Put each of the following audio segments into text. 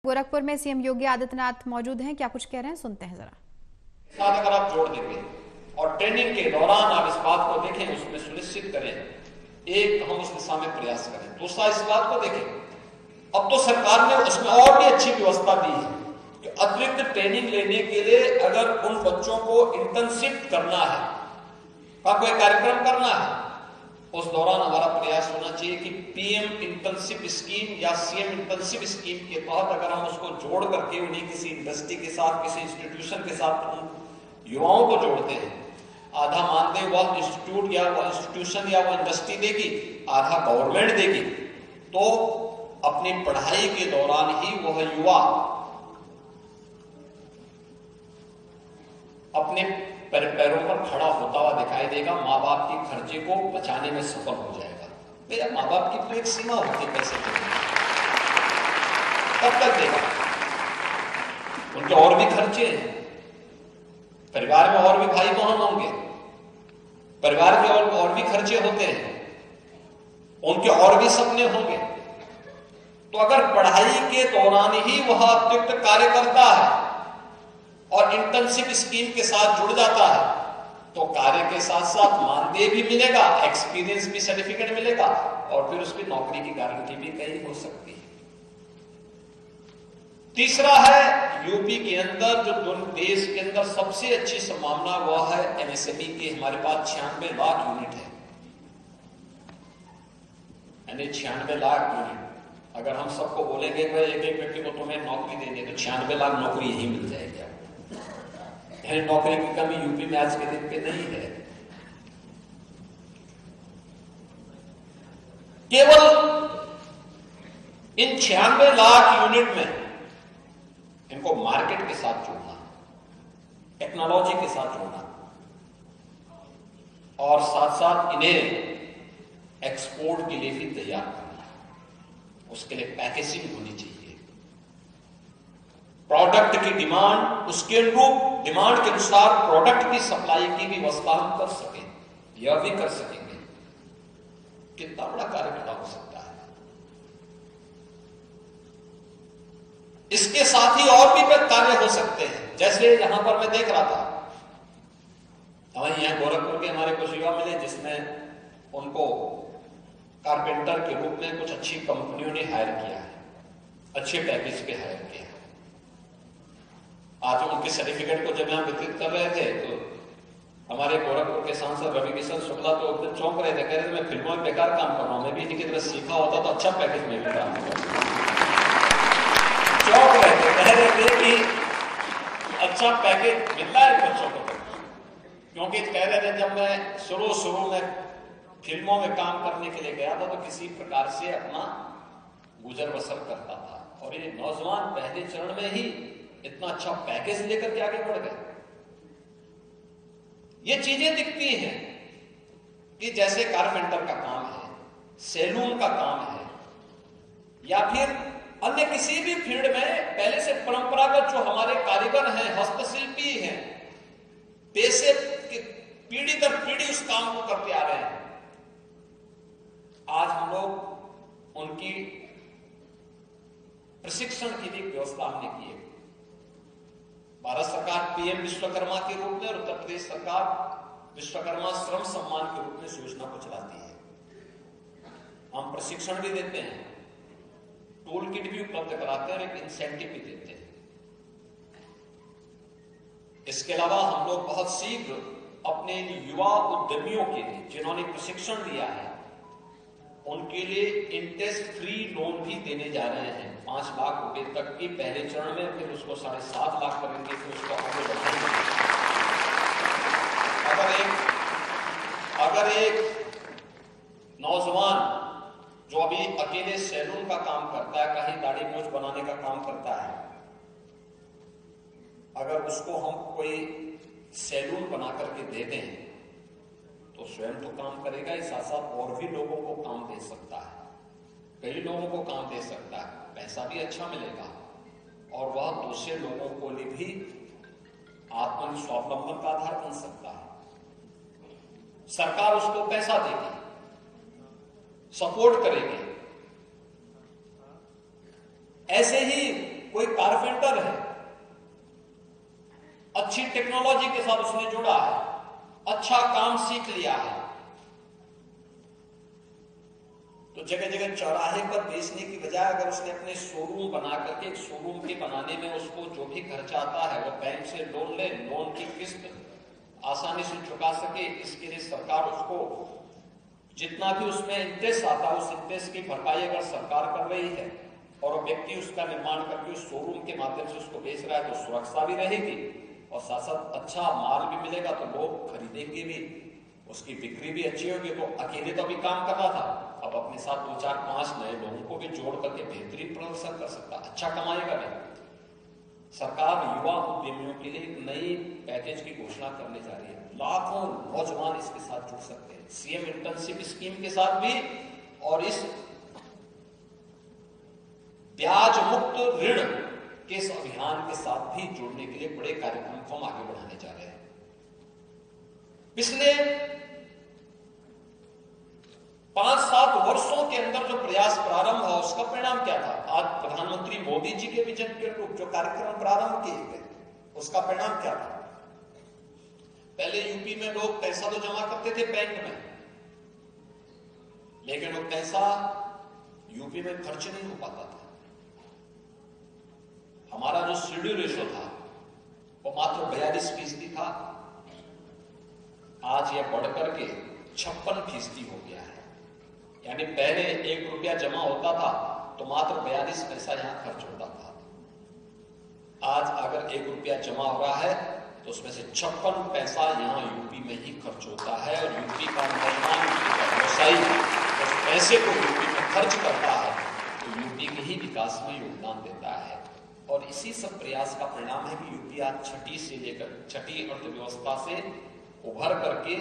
गोरखपुर में सीएम योगी आदित्यनाथ मौजूद हैं, क्या कुछ कह रहे हैं, सुनते हैं जरा। साथ अगर आप जोड़ देंगे और ट्रेनिंग के दौरान आप इस बात को देखें, उसमें सुनिश्चित करें, एक हम उस दिशा में प्रयास करें। दूसरा, इस बात को देखें, अब तो सरकार ने उसमें और भी अच्छी व्यवस्था दी है कि अतिरिक्त ट्रेनिंग लेने के लिए अगर उन बच्चों को इंटर्नशिप करना है का कोई कार्यक्रम करना है, उस दौरान हमारा प्रयास होना चाहिए कि पीएम इंटर्नशिप स्कीम या सीएम इंटर्नशिप स्कीम के तहत अगर हम उसको जोड़ करके उन्हें किसी इंडस्ट्री के साथ, किसी इंस्टीट्यूशन के साथ उन युवाओं को जोड़ते हैं, आधा मानदेय वह इंस्टीट्यूट या वह इंस्टीट्यूशन या वह इंडस्ट्री देगी, आधा गवर्नमेंट देगी, तो अपनी पढ़ाई के दौरान ही वह युवा अपने पैरों पर खड़ा होता हुआ दिखाई देगा, माँ बाप के खर्चे को बचाने में सफल हो जाएगा। भैया माँ बाप की तो एक सीमा होती है, पैसे देने कब तक देगा, उनके और भी खर्चे हैं, परिवार में और भी भाई बहन होंगे, परिवार के और भी खर्चे होते हैं, उनके और भी सपने होंगे। तो अगर पढ़ाई के दौरान ही वह अतिरिक्त कार्य करता है और इंटर्नशिप स्कीम के साथ जुड़ जाता है, तो कार्य के साथ साथ मानदेय भी मिलेगा, एक्सपीरियंस भी, सर्टिफिकेट मिलेगा और फिर उसकी नौकरी की गारंटी भी कहीं हो सकती है। तीसरा है, यूपी के अंदर जो देश के अंदर सबसे अच्छी संभावना वह है एमएसएमई की। हमारे पास 96 लाख यूनिट है, यानी 96 लाख यूनिट। अगर हम सबको बोलेंगे भाई एक एक व्यक्ति को तुम्हें नौकरी देनी है, तो 96 लाख नौकरी यही मिल जाएगी। नौकरी की कमी यूपी में आज के दिन पे नहीं है। केवल इन 96 लाख यूनिट में इनको मार्केट के साथ जोड़ना, टेक्नोलॉजी के साथ जोड़ना और साथ साथ इन्हें एक्सपोर्ट के लिए भी तैयार करना। उसके लिए पैकेजिंग होनी चाहिए, प्रोडक्ट की डिमांड, उसके अनुरूप डिमांड के अनुसार प्रोडक्ट की सप्लाई की भी व्यवस्था हम कर सकें, यह भी कर सकेंगे। कितना बड़ा कार्य खड़ा हो सकता है। इसके साथ ही और भी कार्य हो सकते हैं। जैसे यहां पर मैं देख रहा था, हमारे यहां गोरखपुर के हमारे कुछ युवा मिले जिसमें उनको कारपेंटर के रूप में कुछ अच्छी कंपनियों ने हायर किया है, अच्छे पैकेज पे हायर किया है। आज उनके सर्टिफिकेट को जब यहां वितरित कर रहे थे तो हमारे गोरखपुर के सांसद रवि किशन शुक्ला तो एकदम चौंक रहे थे, कह रहे थे मैं फिल्मों में बेकार काम कर रहा हूं, मैं भी इनकी तरह सीखा होता तो अच्छा पैकेज में भी काम करता। चौंक रहे थे, कह रहे थे कि अच्छा पैकेज मिलता है बच्चों को, क्योंकि कह रहे थे जब मैं शुरू में फिल्मों में काम करने के लिए गया था तो किसी प्रकार से अपना गुजर बसर करता था, और ये नौजवान पहले चरण में ही इतना अच्छा पैकेज लेकर के आगे बढ़ गए। ये चीजें दिखती हैं कि जैसे कारपेंटर का काम है, सैलून का काम है, या फिर अन्य किसी भी फील्ड में पहले से परंपरागत जो हमारे कारीगर हैं, हस्तशिल्पी हैं, पैसे पीढ़ी दर पीढ़ी उस काम को करते आ रहे हैं। आज हम लोग उनकी प्रशिक्षण की भी व्यवस्था हमने की है। भारत सरकार पीएम विश्वकर्मा के रूप में और उत्तर प्रदेश सरकार विश्वकर्मा श्रम सम्मान के रूप में इस योजना को चलाती है। हम प्रशिक्षण भी देते हैं, टूल किट भी उपलब्ध कराते हैं और एक इंसेंटिव भी देते हैं। इसके अलावा हम लोग बहुत शीघ्र अपने युवा उद्यमियों के लिए जिन्होंने प्रशिक्षण लिया है उनके लिए इंटरेस्ट फ्री लोन भी देने जा रहे हैं, 5 लाख रुपए तक की पहले चरण में, फिर उसको 7.5 लाख करेंगे, फिर उसको आगे बढ़ाएंगे। अगर एक नौजवान जो अभी अकेले सैलून का काम करता है, कहीं दाढ़ी मूंछ बनाने का काम करता है, अगर उसको हम कोई सैलून बना करके दे दें तो स्वयं तो काम करेगा ही, साथ साथ और भी लोगों को काम दे सकता है, कई लोगों को काम दे सकता है, पैसा भी अच्छा मिलेगा और वह दूसरे लोगों को लिए भी आत्मस्वावलंबन का आधार बन सकता है। सरकार उसको पैसा देगी, सपोर्ट करेगी। ऐसे ही कोई कारपेंटर है, अच्छी टेक्नोलॉजी के साथ उसने जुड़ा है, अच्छा काम सीख लिया है, तो जगह जगह चौराहे पर बेचने की बजाय अगर उसने अपने शोरूम बना करके, एक शोरूम के बनाने में उसको जो भी खर्चा आता है वो बैंक से लोन ले, लोन की किस्त आसानी से चुका सके, इसके लिए सरकार उसको जितना भी उसमें इंटरेस्ट आता है उस इंटरेस्ट की भरपाई अगर सरकार कर रही है और वो व्यक्ति उसका निर्माण करके उस शोरूम के माध्यम से उसको बेच रहा है तो सुरक्षा भी रहेगी और साथ साथ अच्छा माल भी मिलेगा तो लोग खरीदेंगे भी, उसकी बिक्री भी अच्छी होगी। तो अकेले तो अभी काम कर रहा था, अब अपने साथ 2, 4, 5 नए लोगों को भी जोड़ करके बेहतरीन प्रदर्शन कर सकता, अच्छा कमाएगा भी। सरकार युवा उद्यमियों के लिए एक नई पैकेज की घोषणा करने जा रही है, लाखों नौजवान इसके साथ जुड़ सकते हैं, सीएम इंटर्नशिप स्कीम के साथ भी और इस ब्याज मुक्त ऋण के इस अभियान के साथ भी जुड़ने के लिए बड़े कार्यक्रम को हम आगे बढ़ाने जा रहे हैं। पिछले 5-7 वर्षों के अंदर जो प्रयास प्रारंभ हुआ उसका परिणाम क्या था? आज प्रधानमंत्री मोदी जी के विजन के अनुरूप जो कार्यक्रम प्रारंभ किए गए उसका परिणाम क्या था? पहले यूपी में लोग पैसा तो जमा करते थे बैंक में, लेकिन वो पैसा यूपी में खर्च नहीं हो पाता था। हमारा जो सीडी रेशो था वो मात्र 42% था, आज यह बढ़कर के 56% हो गया है। यानी पहले 1 रुपया जमा होता था तो मात्र 42 पैसा यहां खर्च होता था। आज अगर 1 रुपया जमा हो रहा है तो उसमें से 56 पैसा यहां यूपी में ही खर्च होता है और यूपी का नौजवान, यूपी का व्यवसायी उस पैसे को यूपी में खर्च करता है तो यूपी के ही विकास में योगदान देता है। और इसी सब प्रयास का परिणाम है कि यूपी आज छठी अर्थव्यवस्था से उभर करके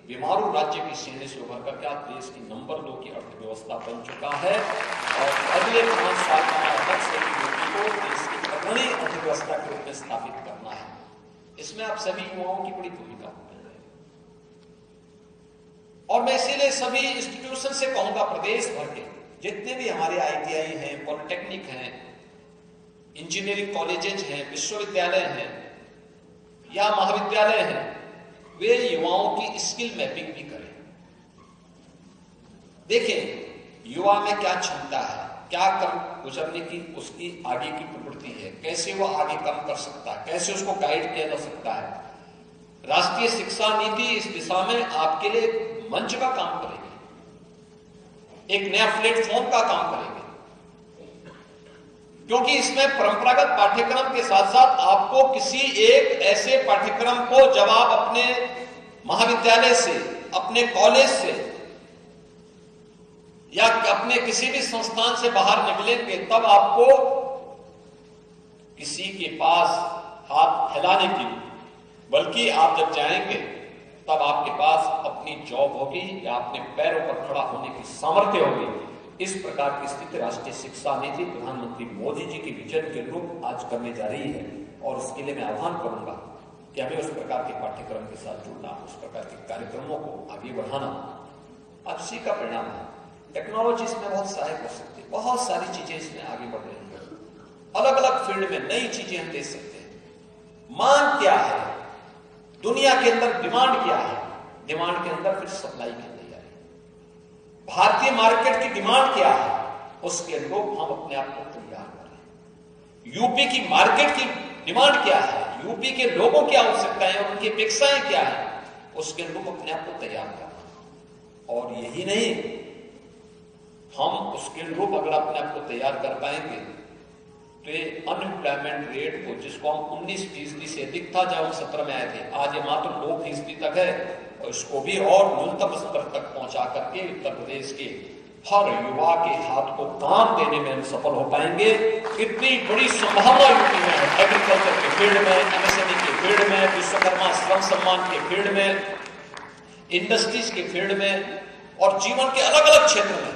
बीमारू राज्य की श्रेणी से उभर करके आज देश की नंबर 2 की अर्थव्यवस्था बन चुका है और अगले 5 साल का लक्ष्य है कि यूपी को देश की अग्रणी अर्थव्यवस्था के रूप में स्थापित करना है। इसमें आप सभी युवाओं की बड़ी भूमिका होती है और मैं इसीलिए सभी इंस्टीट्यूशन से कहूंगा, प्रदेश भर के जितने भी हमारे ITI हैं, पॉलिटेक्निक हैं, इंजीनियरिंग कॉलेजेज हैं, विश्वविद्यालय हैं या महाविद्यालय हैं, वे युवाओं की स्किल मैपिंग भी करें। देखें युवा में क्या क्षमता है, क्या कर गुजरने की उसकी आगे की प्रवृत्ति है, कैसे वो आगे काम कर सकता है, कैसे उसको गाइड किया जा सकता है। राष्ट्रीय शिक्षा नीति इस दिशा में आपके लिए एक मंच का काम करेगी, एक नया प्लेटफॉर्म का काम करेगी, क्योंकि इसमें परंपरागत पाठ्यक्रम के साथ साथ आपको किसी एक ऐसे पाठ्यक्रम को जब आप अपने महाविद्यालय से, अपने कॉलेज से या अपने किसी भी संस्थान से बाहर निकलेंगे तब आपको किसी के पास हाथ फैलाने की, बल्कि आप जब जाएंगे तब आपके पास अपनी जॉब होगी या अपने पैरों पर खड़ा होने की सामर्थ्य होगी। इस प्रकार की स्थिति राष्ट्रीय शिक्षा नीति प्रधानमंत्री मोदी जी के विजन के अनुरूप आज करने जा रही है और उसके लिए मैं आह्वान करूंगा कि हमें उस प्रकार के पाठ्यक्रम के साथ जुड़ना, उस प्रकार के कार्यक्रमों को आगे बढ़ाना। अब इसी का परिणाम है टेक्नोलॉजी इसमें बहुत सहायक हो सकती है, बहुत सारी चीजें इसमें आगे बढ़ रही है, अलग अलग फील्ड में नई चीजें हम दे सकते हैं। मांग क्या है दुनिया के अंदर, डिमांड क्या है, डिमांड के अंदर फिर सप्लाई की तैयारी, भारतीय मार्केट की डिमांड क्या है उसके अनुरूप हम अपने आप को तैयार करें। यूपी की मार्केट की डिमांड क्या है, यूपी के लोगों की आवश्यकताएं और उनकी अपेक्षाएं क्या है, उसके अनुरूप अपने आप को तैयार करना। और यही नहीं, हम उसके अनुरूप अगर अपने आप को तैयार कर पाएंगे तो ये अनएम्प्लॉयमेंट रेट को, जिसको हम 19% से अधिक था जब हम 17 में आए थे, आज ये मात्र 2% तक है और इसको भी और न्यूनतम स्तर तक पहुंचा करके उत्तर प्रदेश के हर युवा के हाथ को काम देने में हम सफल हो पाएंगे। इतनी बड़ी संभावना यूपी में है, एग्रीकल्चर के फील्ड में, MSME के फील्ड में, विश्वकर्मा श्रम सम्मान के फील्ड में, इंडस्ट्रीज के फील्ड में और जीवन के अलग अलग क्षेत्र में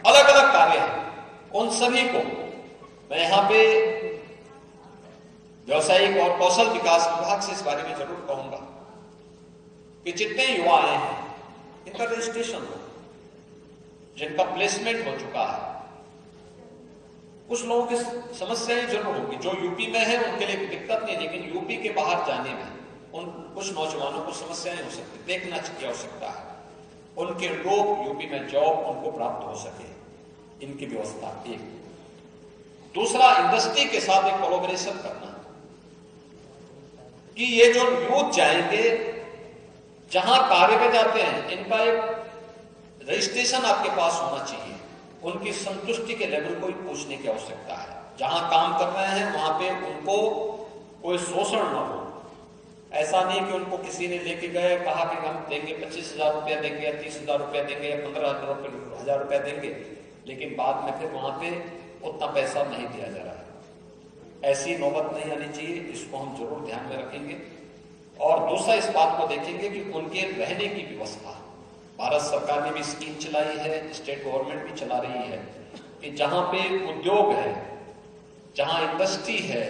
अलग अलग कार्य हैं। उन सभी को मैं यहां पे व्यवसायिक और कौशल विकास विभाग से इस बारे में जरूर कहूंगा कि जितने युवा आए हैं इनका रजिस्ट्रेशन हो, जिनका प्लेसमेंट हो चुका है, कुछ लोगों की समस्याएं जरूर होंगी, जो यूपी में है उनके लिए दिक्कत नहीं, लेकिन यूपी के बाहर जाने में उन कुछ नौजवानों को समस्याएं हो सकती, देखना की आवश्यकता है उनके लोग यूपी में जॉब उनको प्राप्त हो सके, इनकी व्यवस्था। एक दूसरा, इंडस्ट्री के साथ एक कोलैबोरेशन करना कि ये जो यूथ जाएंगे जहां कार्य पे जाते हैं, इनका एक रजिस्ट्रेशन आपके पास होना चाहिए, उनकी संतुष्टि के लेवल को पूछने की आवश्यकता है। जहां काम कर रहे हैं वहां पे उनको कोई शोषण न हो। ऐसा नहीं कि उनको किसी ने लेके गए, कहा कि हम देंगे 25,000 रुपया देंगे या 30,000 रुपया देंगे या 15,000 रुपया देंगे, लेकिन बाद में फिर वहां पे उतना पैसा नहीं दिया जा रहा है। ऐसी नौबत नहीं आनी चाहिए, इसको हम जरूर ध्यान में रखेंगे। और दूसरा, इस बात को देखेंगे कि उनके रहने की व्यवस्था, भारत सरकार ने भी स्कीम चलाई है, स्टेट गवर्नमेंट भी चला रही है कि जहां पे उद्योग है, जहां इंडस्ट्री है,